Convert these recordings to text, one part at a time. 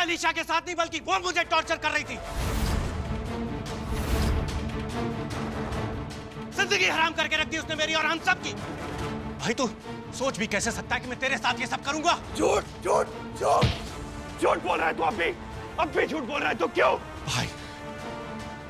अलीशा के साथ नहीं बल्कि वो मुझे टॉर्चर कर रही थी। जिंदगी हराम करके रख दी उसने मेरी और हम सब की। भाई तू सोच भी कैसे सकता है कि मैं तेरे साथ ये सब करूंगा? झूठ झूठ झूठ झूठ बोल रहा है तू अब भी झूठ बोल रहा है तो क्यों?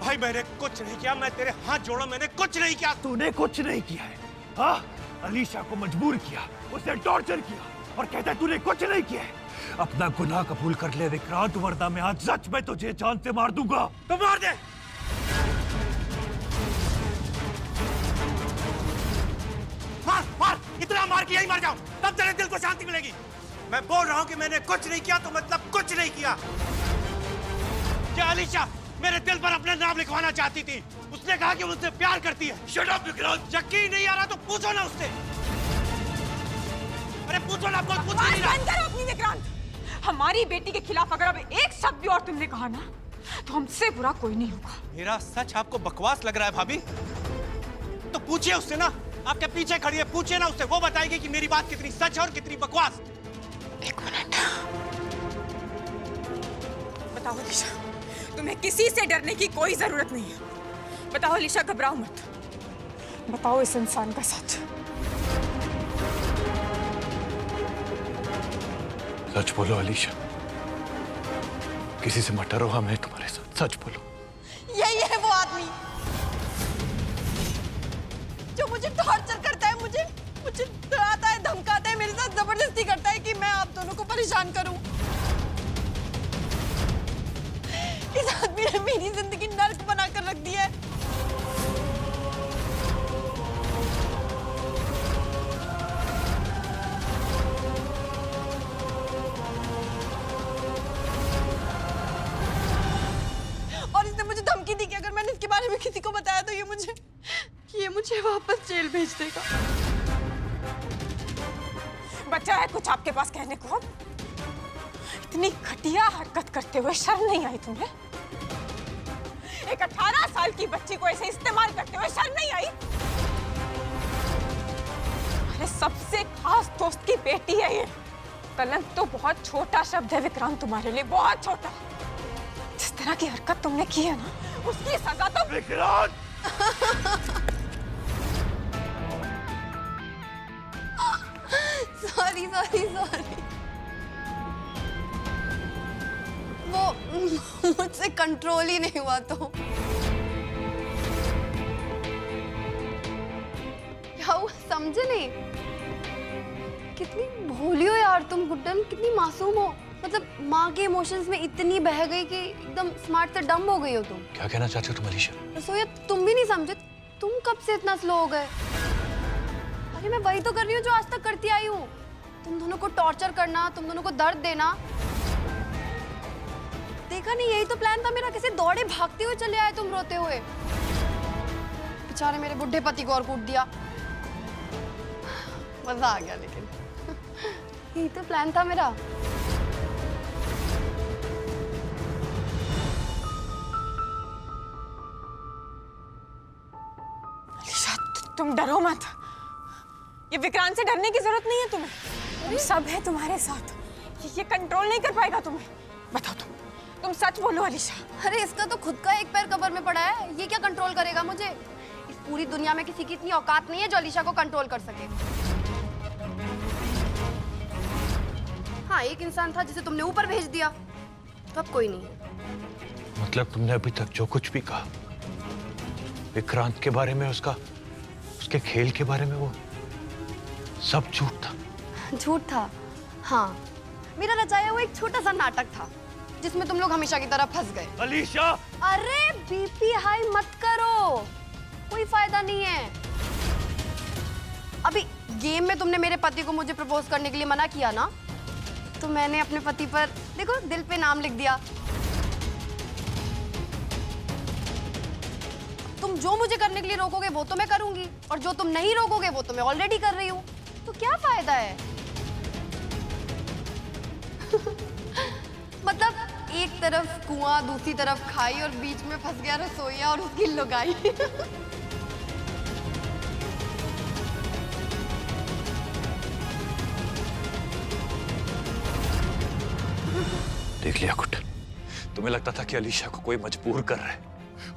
भाई मैंने कुछ नहीं किया, मैं तेरे हाथ जोड़ा, मैंने कुछ नहीं किया। तूने कुछ नहीं किया है, हाँ? अलीशा को मजबूर किया, उसे टॉर्चर किया और कहता है तूने कुछ नहीं किया है। अपना गुनाह कबूल कर ले विक्रांत, वरना मैं आज सच में तुझे जान से मार दूंगा। तो मार दे। मार मार, इतना मार के यही मर जाऊं, तब तेरे दिल को शांति मिलेगी। मैं बोल रहा हूं कि मैंने कुछ नहीं किया तो मतलब कुछ नहीं किया। क्या अलीशा मेरे दिल पर अपना नाम लिखवाना चाहती थी? उसने कहा कि मुझसे प्यार करती है। Shut up Vikrant. यकीन नहीं आ रहा तो पूछो ना उससे। अरे पूछो ना, कोई पूछ नहीं रहा। बंद करो अपनी विक्रांत। हमारी बेटी के खिलाफ अगर अब एक शब्द भी और तुमने कहा ना तो हमसे बुरा कोई नहीं होगा। मेरा सच आपको बकवास लग रहा है भाभी? तो पूछिए उससे ना, आपके पीछे खड़ी है, पूछिए ना उससे, वो बताएगी कि मेरी बात कितनी सच है और कितनी बकवास। एक मिनट, बताओ अलीशा, तुम्हें किसी से डरने की कोई जरूरत नहीं है। बताओ अलीशा, घबराओ मत, बताओ इस इंसान का सच। सच बोलो अलीशा, किसी से मत डरो, हम हैं तुम्हारे साथ। सच बोलो। यही है वो आदमी जो मुझे टॉर्चर करता है, मुझे डराता है, धमकाता है, मेरे साथ जबरदस्ती करता है कि मैं आप दोनों को परेशान करूं। इस आदमी ने मेरी जिंदगी नर्क बनाकर रख दी है। और इसने मुझे धमकी दी कि अगर मैंने इसके बारे में किसी को बताया तो ये मुझे वापस जेल भेज देगा। बचा है कुछ आपके पास कहने को? इतनी घटिया हरकत करते हुए शर्म नहीं आई तुम्हें? एक 18 साल की बच्ची को ऐसे इस्तेमाल करते हुए शर्म नहीं आई? अरे सबसे खास दोस्त की बेटी है ये। कलंक तो बहुत छोटा शब्द है विक्रांत तुम्हारे लिए, बहुत छोटा। जिस तरह की हरकत तुमने की है ना, उसकी सजा तो विक्रांत! सॉरी वो मुझसे कंट्रोल ही नहीं हुआ। तो क्या हुआ समझे नहीं? कितनी भोली हो यार तुम गुड्डन, कितनी मासूम हो। मतलब माँ के इमोशंस में इतनी बह गई कि एकदम स्मार्ट से डम हो गई हो तुम। क्या कहना चाहते हो तुम अलीशा? सोया तुम भी नहीं समझे, तुम कब से इतना स्लो हो गए? अरे मैं वही तो कर रही हूँ जो आज तक करती आई हूँ। तुम दोनों को टॉर्चर करना, तुम दोनों को दर्द देना। देखा नहीं, यही तो प्लान था मेरा। कैसे दौड़े भागते हुए चले आए तुम रोते हुए। बेचारे मेरे बुढ़े पति को और कूट दिया। मजा आ गया लेकिन यही तो प्लान था मेरा। अलीशा तुम डरो मत, ये विक्रांत से डरने की जरूरत नहीं है तुम्हें। हम सब है तुम्हारे साथ, ये कंट्रोल नहीं कर पाएगा तुम्हें। बताओ तुम सच बोलो अलीशा। अरे इसका तो खुद का एक पैर कब्र में पड़ा है, ये क्या कंट्रोल करेगा मुझे? इस पूरी दुनिया में किसी की इतनी औकात नहीं है जो अलीशा को कंट्रोल कर सके। हाँ, एक इंसान था जिसे तुमने ऊपर भेज दिया, तो अब कोई नहीं। मतलब तुमने अभी तक जो कुछ भी कहा विक्रांत के बारे में, उसके खेल के बारे में, वो सब झूठ था? झूठ था, हाँ। मेरा रचाया हुआ एक छोटा सा नाटक था जिसमें तुम लोग हमेशा की तरह फंस गए। अलीशा! अरे बीपी हाई मत करो, कोई फायदा नहीं है। अभी गेम में तुमने मेरे पति को मुझे प्रपोज करने के लिए मना किया ना, तो मैंने अपने पति पर देखो दिल पे नाम लिख दिया। तुम जो मुझे करने के लिए रोकोगे वो तो मैं करूंगी, और जो तुम नहीं रोकोगे वो तो मैं ऑलरेडी कर रही हूँ। तो क्या फायदा है? मतलब एक तरफ कुआं, दूसरी तरफ खाई, और बीच में फंस गया रसोईया और उसकी लुगाई। देख देख लिया गुड्डन, तुम्हें लगता था कि अलीशा को कोई मजबूर कर रहा है,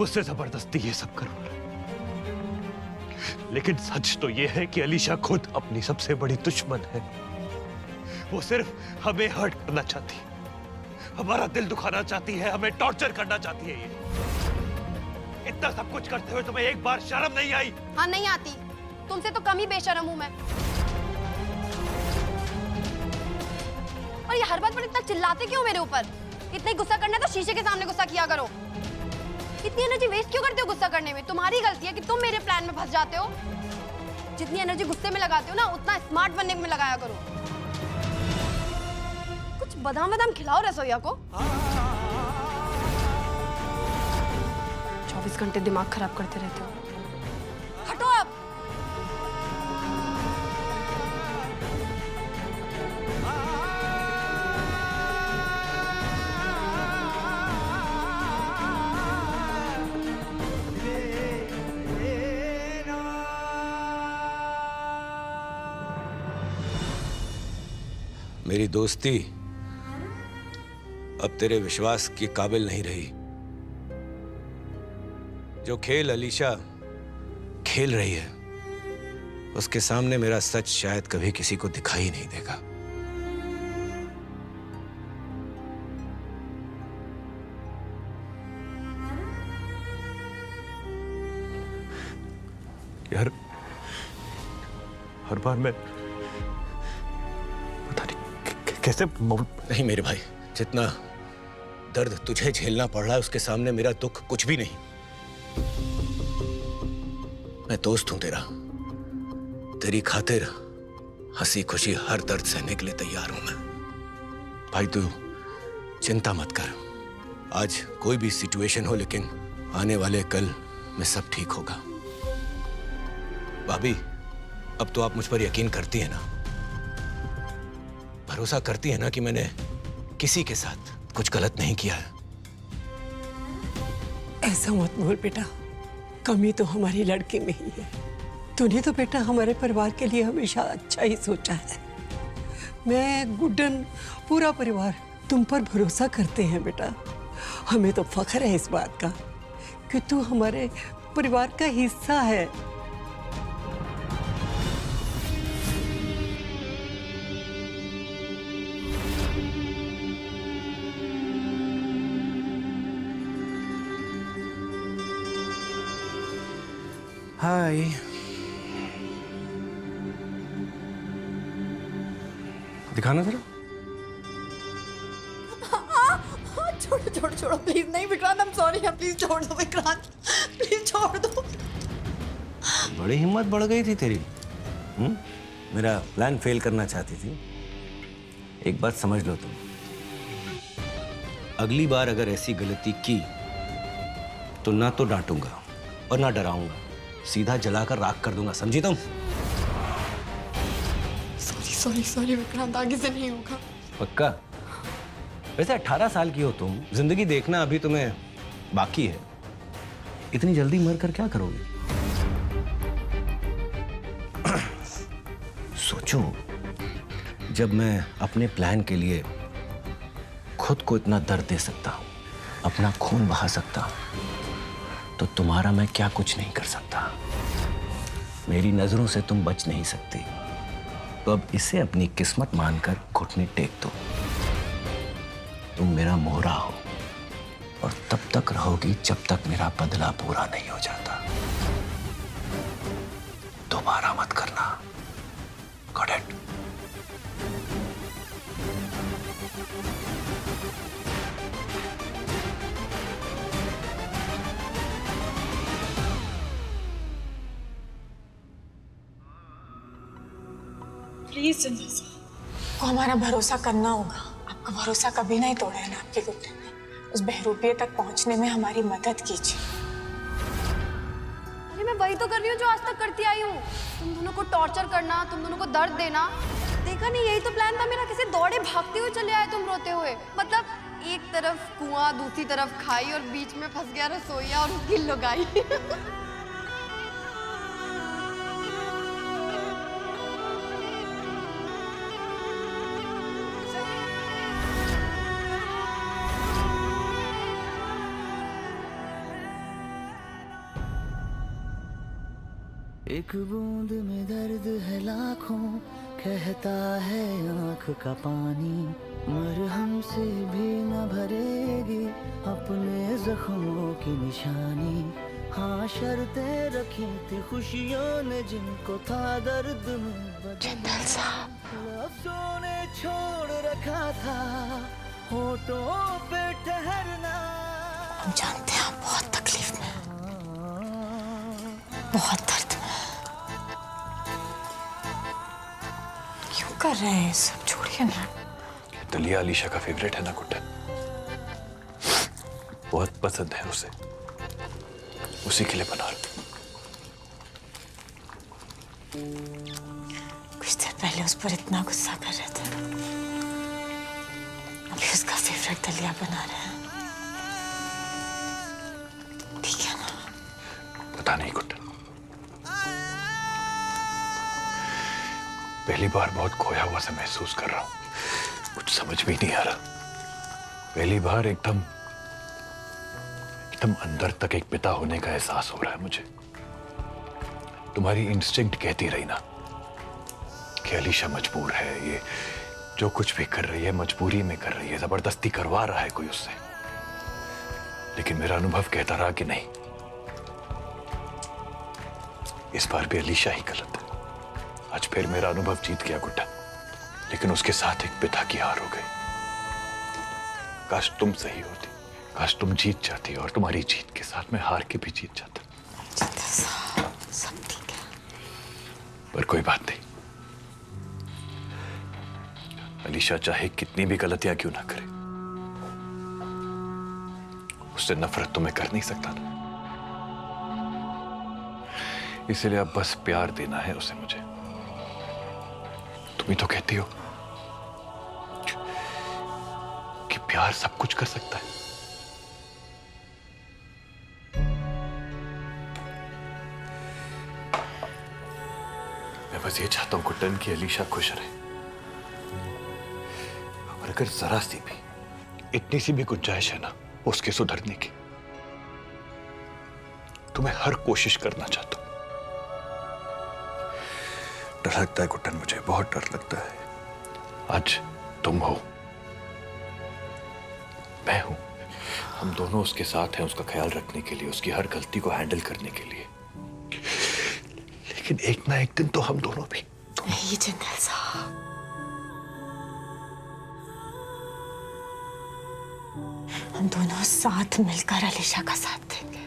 उससे जबरदस्ती ये सब करवा रहा है। लेकिन सच तो ये है कि अलीशा खुद अपनी सबसे बड़ी दुश्मन है। वो सिर्फ हमें हर्ट करना चाहती है, हमारा दिल दुखाना चाहती है, हमें टॉर्चर करना चाहती है। ये इतना सब कुछ करते हुए तुम्हें एक बार शर्म नहीं आई? हाँ नहीं आती, तुमसे तो कम ही बेशर्म हूं मैं। और ये हर बात पर इतना चिल्लाते क्यों मेरे ऊपर? इतना ही गुस्सा करना है तो शीशे के सामने गुस्सा किया करो। इतनी एनर्जी वेस्ट क्यों करते हो गुस्सा करने में? तुम्हारी गलती है कि तुम मेरे प्लान में फंस जाते हो। जितनी एनर्जी गुस्से में लगाते हो ना, उतना स्मार्ट बनने में लगाया करो। कुछ बादाम बादाम खिलाओ रसोइया को। 24 घंटे दिमाग खराब करते रहते हो। हटो अब। मेरी दोस्ती अब तेरे विश्वास के काबिल नहीं रही। जो खेल अलीशा खेल रही है, उसके सामने मेरा सच शायद कभी किसी को दिखाई नहीं देगा। यार, हर बार मैं पता नहीं कैसे नहीं मेरे भाई, जितना दर्द तुझे झेलना पड़ रहा है उसके सामने मेरा दुख कुछ भी नहीं। मैं दोस्त हूं तेरा, तेरी खातिर हंसी खुशी हर दर्द सहने के लिए तैयार हूं मैं। भाई तू चिंता मत कर, आज कोई भी सिचुएशन हो, लेकिन आने वाले कल में सब ठीक होगा। भाभी, अब तो आप मुझ पर यकीन करती है ना, भरोसा करती है ना कि मैंने किसी के साथ कुछ गलत नहीं किया है? ऐसा मत बोल बेटा, कमी तो हमारी लड़की में ही है। तूने तो बेटा हमारे परिवार के लिए हमेशा अच्छा ही सोचा है। मैं, गुड्डन, पूरा परिवार तुम पर भरोसा करते हैं बेटा। हमें तो फख्र है इस बात का कि तू हमारे परिवार का हिस्सा है। हाय, दिखाना जरा। छोड़ो छोड़ो छोड़ो प्लीज। नहीं Vikrant, I am sorry, please छोड़ दो विक्रांत, प्लीज छोड़ दो। बड़ी हिम्मत बढ़ गई थी तेरी। मेरा प्लान फेल करना चाहती थी। एक बात समझ लो तुम, अगली बार अगर ऐसी गलती की तो ना तो डांटूंगा और ना डराऊंगा, सीधा जलाकर राख कर दूंगा, समझी तुम? सॉरी सॉरी सॉरी विक्रांत, आगे से नहीं होगा। पक्का? वैसे 18 साल की हो तुम, जिंदगी देखना अभी तुम्हें बाकी है। इतनी जल्दी मर कर क्या करोगे? सोचो, जब मैं अपने प्लान के लिए खुद को इतना दर्द दे सकता हूं, अपना खून बहा सकता हूं, तो तुम्हारा मैं क्या कुछ नहीं कर सकता। मेरी नजरों से तुम बच नहीं सकती। तो अब इसे अपनी किस्मत मानकर घुटने टेक दो। तुम मेरा मोहरा हो और तब तक रहोगी जब तक मेरा बदला पूरा नहीं हो जाता। दोबारा मत करना। Got it? प्लीज को हमारा भरोसा करना होगा। आपका भरोसा कभी नहीं तोड़ा है ना आपके गुड्डन ने। उस बहरूपिये तक पहुंचने में हमारी मदद कीजिए। अरे मैं वही तो कर रही हूँ जो आज तक करती आई हूँ। तुम दोनों को टॉर्चर करना, तुम दोनों को दर्द देना। देखा नहीं, यही तो प्लान था मेरा। कैसे दौड़े भागते हुए चले आए तुम रोते हुए। मतलब एक तरफ कुआं, दूसरी तरफ खाई और बीच में फंस गया रसोइया और उसकी लुगाई। एक बूंद में दर्द है लाखों, कहता है आँख का पानी, मरहम से भी न भरेगी अपने जख्मों की निशानी। हाँ शर्तें रखी थी खुशियों ने जिनको था दर्द में जिंदल साहब, लफ्जों ने छोड़ रखा था होठों पे ठहरना। हम जानते हैं आप बहुत तकलीफ में हैं, बहुत दर्द में हैं। क्यों कर रहे हैं ये सब? छोड़िए ना। दलिया अलीशा का फेवरेट है ना गुड्डन, बहुत पसंद है उसे, उसी के लिए बना रहा। कुछ देर पहले उस पर इतना गुस्सा कर रहे थे, अभी उसका फेवरेट दलिया बना रहे हैं। ठीक है ना? पता नहीं गुड्डन, पहली बार बहुत खोया हुआ सा महसूस कर रहा हूं, कुछ समझ भी नहीं आ रहा। पहली बार एकदम अंदर तक एक पिता होने का एहसास हो रहा है मुझे। तुम्हारी इंस्टिंक्ट कहती रही ना कि अलीशा मजबूर है, ये जो कुछ भी कर रही है मजबूरी में कर रही है, जबरदस्ती करवा रहा है कोई उससे। लेकिन मेरा अनुभव कहता रहा कि नहीं, इस बार भी अलीशा ही गलत है। आज फिर मेरा अनुभव जीत गया गुड्डा, लेकिन उसके साथ एक पिता की हार हो गई। काश तुम सही होती, काश तुम जीत जाती और तुम्हारी जीत के साथ मैं हार के भी जीत जाता। सब ठीक है। पर कोई बात नहीं, अलीशा चाहे कितनी भी गलतियां क्यों ना करे, उससे नफरत तो मैं कर नहीं सकता ना। इसलिए अब बस प्यार देना है उसे मुझे। तुम ही तो कहती हो कि प्यार सब कुछ कर सकता है। मैं बस ये चाहता हूं गुड्डन की अलीशा खुश रहे, और अगर जरा सी भी, इतनी सी भी गुंजाइश है ना उसके सुधरने की, तो मैं हर कोशिश करना चाहता हूं। डर लगता है गुड्डन, मुझे बहुत डर लगता है। आज तुम हो, मैं हूं, हम दोनों उसके साथ हैं उसका ख्याल रखने के लिए, उसकी हर गलती को हैंडल करने के लिए। लेकिन एक ना एक दिन तो हम दोनों भी। नहीं जिंदल साहब, हम दोनों साथ मिलकर अलीशा का साथ देंगे,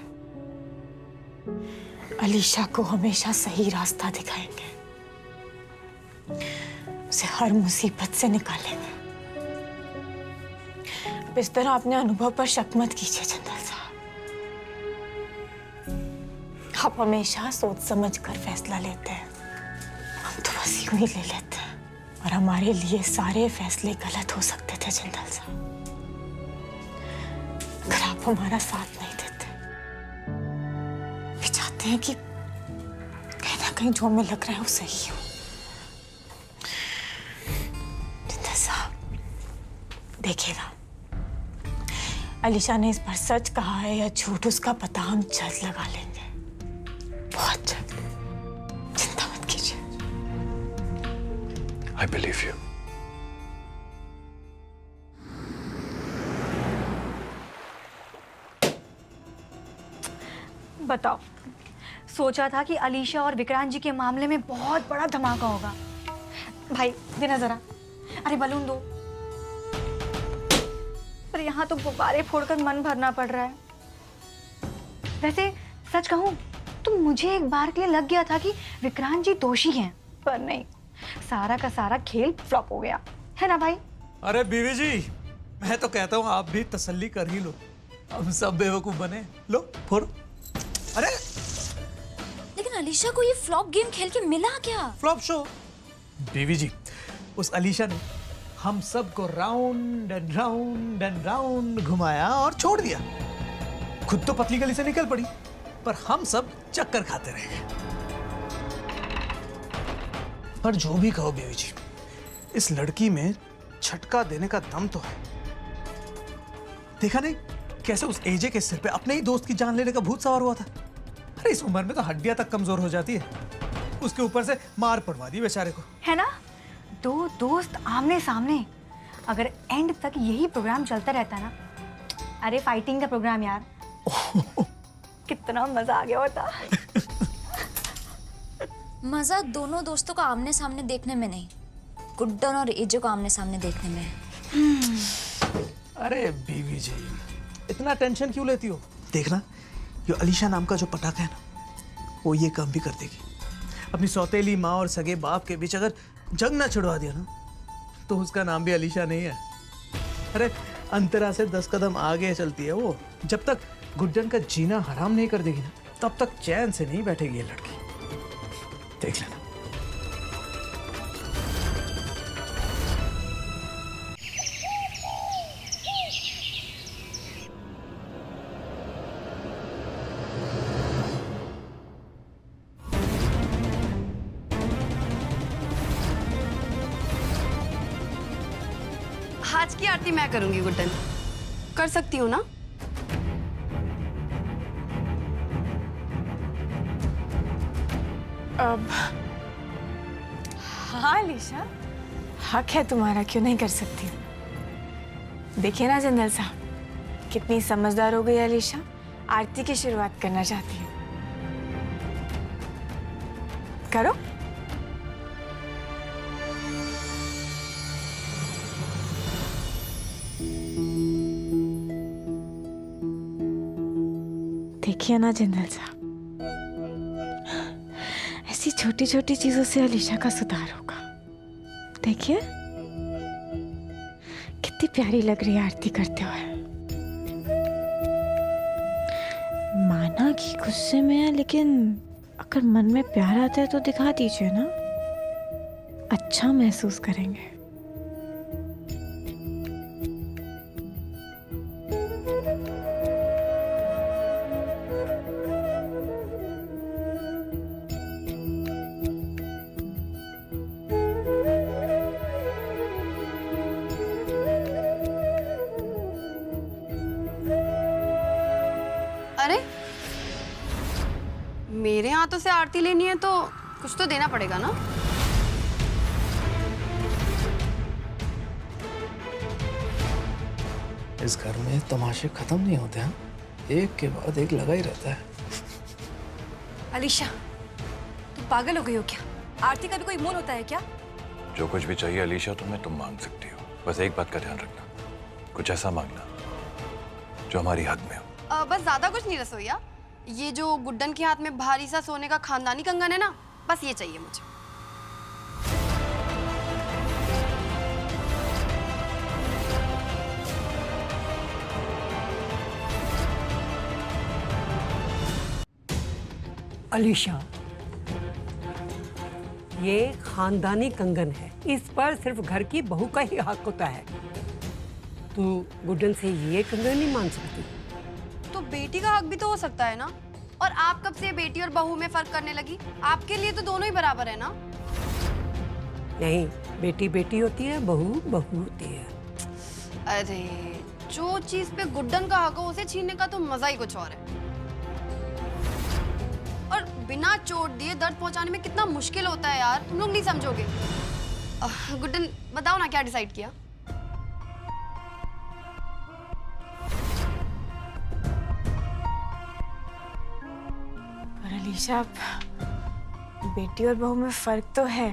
अलीशा को हमेशा सही रास्ता दिखाएंगे, उसे हर मुसीबत से निकालेंगे। अब इस तरह अपने अनुभव पर शक मत कीजिए जिंदल साहब। आप हमेशा सोच समझ कर फैसला लेते हैं, हम तो बस यूं ही ले लेते हैं, और हमारे लिए सारे फैसले गलत हो सकते थे जिंदल साहब, अगर आप हमारा साथ नहीं देते। भी चाहते हैं कि कहीं ना कहीं जो हमें लग रहा है वो सही हो। जिंदल साहब देखिएगा, अलीशा ने इस बार सच कहा है या झूठ, उसका पता हम जल्द लगा लेंगे, बहुत जल्द। चिंता मत कीजिए। I believe you. बताओ, सोचा था कि अलीशा और विक्रांत जी के मामले में बहुत बड़ा धमाका होगा। भाई देना जरा, अरे बलून दो। पर यहाँ तो गुब्बारे फोड़कर मन भरना पड़ रहा है। वैसे सच कहूँ तो मुझे एक बार के लिए लग गया था कि विक्रांत जी दोषी हैं, पर नहीं, सारा का सारा खेल फ्लॉप हो गया है ना भाई? अरे बीवी जी, मैं तो कहता हूँ आप भी तसल्ली कर ही लो, हम सब बेवकूफ बने। लो फोड़ो। अरे लेकिन अलीशा को ये फ्लॉप गेम खेल के मिला क्या? Flop show. बीवी जी, उस अलीशा ने हम सबको round and round and round घुमाया और छोड़ दिया। खुद तो पतली गली से निकल पड़ी, पर हम सब चक्कर खाते रह गए। पर जो भी कहो बीवी जी, इस लड़की में झटका देने का दम तो है। देखा नहीं कैसे उस एजे के सिर पे अपने ही दोस्त की जान लेने का भूत सवार हुआ था। अरे इस उम्र में तो हड्डियां तक कमजोर हो जाती है। उसके ऊपर से मार पड़वा दी बेचारे को। है ना, दो दोस्त आमने सामने। अगर एंड तक यही प्रोग्राम चलता रहता ना, अरे फाइटिंग का प्रोग्राम यार, कितना मजा आ गया होता। मजा दोनों दोस्तों को आमने सामने देखने में नहीं, गुड्डन और एजो को आमने सामने देखने में है। अरे बीवी जी, इतना टेंशन क्यों लेती हो? देखना, ये अलीशा नाम का जो पटाखा है ना, वो ये काम भी कर देगी। अपनी सौतेली माँ और सगे बाप के बीच अगर जंग ना छिड़वा दिया ना, तो उसका नाम भी अलीशा नहीं है। अरे अंतरा से 10 कदम आगे चलती है वो। जब तक गुड्डन का जीना हराम नहीं कर देगी ना, तब तक चैन से नहीं बैठेगी ये लड़की। देख लेना। आज की आरती मैं करूंगी गुड्डन, कर सकती हूँ ना? अब हाँ अलीशा, हक है तुम्हारा, क्यों नहीं कर सकती। देखिए ना जनरल साहब, कितनी समझदार हो गई अलीशा, आरती की शुरुआत करना चाहती है। करो। देखिए ना जनरल साहब, ऐसी छोटी छोटी चीजों से अलीशा का सुधार होगा। देखिए कितनी प्यारी लग रही है आरती करते हुए। माना कि गुस्से में है, लेकिन अगर मन में प्यार आता है तो दिखा दीजिए ना, अच्छा महसूस करेंगे। अरे मेरे हाथों से आरती लेनी है तो कुछ तो देना पड़ेगा ना? इस घर में तमाशे खत्म नहीं होते हैं, एक के बाद एक लगा ही रहता है। अलीशा, तुम पागल हो गई हो क्या? आरती का भी कोई मोल होता है क्या? जो कुछ भी चाहिए अलीशा तुम्हें, तुम मांग सकती हो। बस एक बात का ध्यान रखना, कुछ ऐसा मांगना जो हमारी हद में हो। बस ज्यादा कुछ नहीं रसोईया, ये जो गुड्डन के हाथ में भारी सा सोने का खानदानी कंगन है ना, बस ये चाहिए मुझे। अलीशा, ये खानदानी कंगन है, इस पर सिर्फ घर की बहू का ही हक होता है। तू गुड्डन से ये कंगन नहीं मांग सकती। तो बेटी का हक भी तो हो सकता है ना? और आप कब से बेटी और बहू में फर्क करने लगी? आपके लिए तो दोनों ही बराबर है ना? नहीं, बेटी बेटी होती है, बहू बहू होती है। अरे जो चीज पे गुड्डन का हक हो उसे छीनने का तो मजा ही कुछ और है। और बिना चोट दिए दर्द पहुंचाने में कितना मुश्किल होता है यार, तुम लोग नहीं समझोगे। गुड्डन बताओ ना क्या डिसाइड किया? पर अलीशा, बेटी और बहू में फर्क तो है।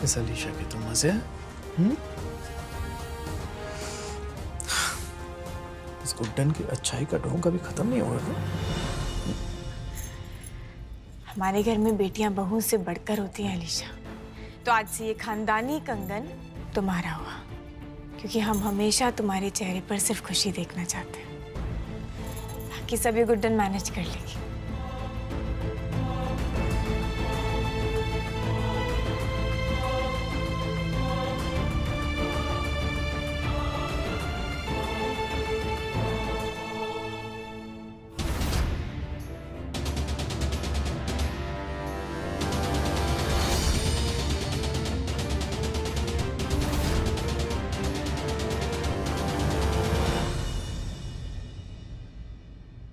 इस अलीशा के तो मजे हैं। इस गुड्डन की अच्छाई का ढोंग कभी खत्म नहीं होगा ना? हमारे घर में बेटियां बहू से बढ़कर होती हैं अलीशा। तो आज से ये खानदानी कंगन तुम्हारा हुआ, क्योंकि हम हमेशा तुम्हारे चेहरे पर सिर्फ खुशी देखना चाहते हैं। बाकी सभी गुड्डन मैनेज कर लेगी।